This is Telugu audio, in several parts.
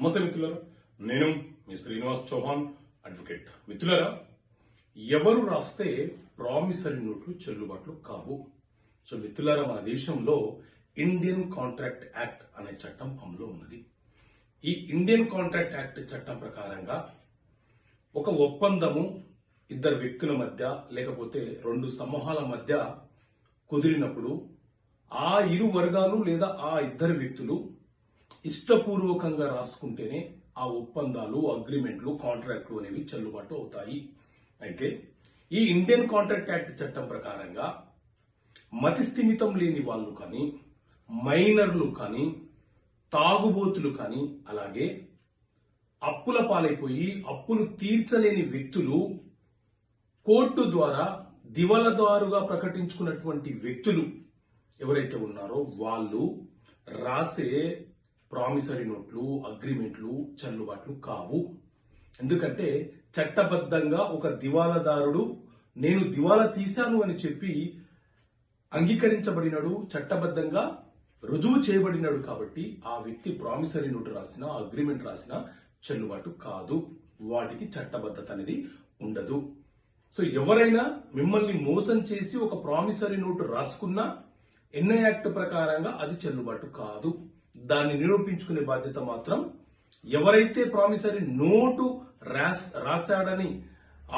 నమస్తే మిత్రులారా, నేను మీ శ్రీనివాస్ చౌహాన్ అడ్వకేట్. మిత్రులారా, ఎవరు రాస్తే ప్రామిసరీ నోట్లు చెల్లుబాట్లు కావు. సో మిత్రులారా, మన దేశంలో ఇండియన్ కాంట్రాక్ట్ యాక్ట్ అనే చట్టం అమలు ఉన్నది. ఈ ఇండియన్ కాంట్రాక్ట్ యాక్ట్ చట్టం ప్రకారంగా ఒక ఒప్పందము ఇద్దరు వ్యక్తుల మధ్య లేకపోతే రెండు సమూహాల మధ్య కుదిరినప్పుడు ఆ ఇరు వర్గాలు లేదా ఆ ఇద్దరు వ్యక్తులు ఇష్టపూర్వకంగా రాసుకుంటేనే ఆ ఒప్పందాలు, అగ్రిమెంట్లు, కాంట్రాక్ట్లు అనేవి చెల్లుబాటు అవుతాయి. అయితే ఈ ఇండియన్ కాంట్రాక్ట్ యాక్ట్ చట్టం ప్రకారంగా మతి స్థిమితం లేని వాళ్ళు కానీ, మైనర్లు కానీ, తాగుబోతులు కానీ, అలాగే అప్పుల పాలైపోయి అప్పులు తీర్చలేని వ్యక్తులు, కోర్టు ద్వారా దివాళాదారుగా ప్రకటించుకున్నటువంటి వ్యక్తులు ఎవరైతే ఉన్నారో వాళ్ళు రాసే ప్రామిసరీ నోట్లు, అగ్రిమెంట్లు చెల్లుబాట్లు కావు. ఎందుకంటే చట్టబద్ధంగా ఒక దివాళాదారుడు నేను దివాళా తీశాను అని చెప్పి అంగీకరించబడినాడు, చట్టబద్ధంగా రుజువు చేయబడినాడు. కాబట్టి ఆ వ్యక్తి ప్రామిసరీ నోటు రాసినా, అగ్రిమెంట్ రాసినా చెల్లుబాటు కాదు. వాటికి చట్టబద్ధత అనేది ఉండదు. సో ఎవరైనా మిమ్మల్ని మోసం చేసి ఒక ప్రామిసరీ నోటు రాసుకున్నా ఎన్ఐ యాక్ట్ ప్రకారంగా అది చెల్లుబాటు కాదు. దాన్ని నిరూపించుకునే బాధ్యత మాత్రం ఎవరైతే ప్రామిసరీ నోటు రాశాడని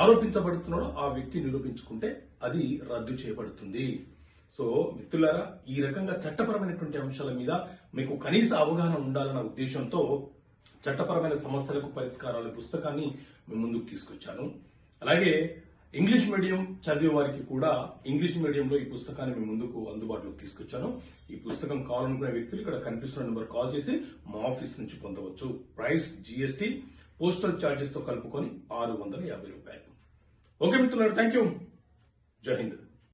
ఆరోపించబడుతున్నాడో ఆ వ్యక్తి నిరూపించుకుంటే అది రద్దు చేయబడుతుంది. సో మిత్రులారా, ఈ రకంగా చట్టపరమైనటువంటి అంశాల మీద మీకు కనీస అవగాహన ఉండాలన్న ఉద్దేశంతో చట్టపరమైన సమస్యలకు పరిష్కారాల పుస్తకాన్ని మీ ముందుకు తీసుకొచ్చాను. అలాగే ఇంగ్లీష్ మీడియం చదివే వారికి కూడా ఇంగ్లీష్ మీడియంలో ఈ పుస్తకాన్ని మీ ముందుకు అందుబాటులోకి తీసుకొచ్చాను. ఈ పుస్తకం కావాలనుకునే వ్యక్తులు ఇక్కడ కనిపిస్తున్న నెంబర్ కాల్ చేసి మా ఆఫీస్ నుంచి పొందవచ్చు. ప్రైస్ GST, పోస్టల్ ఛార్జెస్ తో కలుపుకొని 650 రూపాయలు. ఓకే మిత్రులారా, థ్యాంక్ యూ. జై హింద్.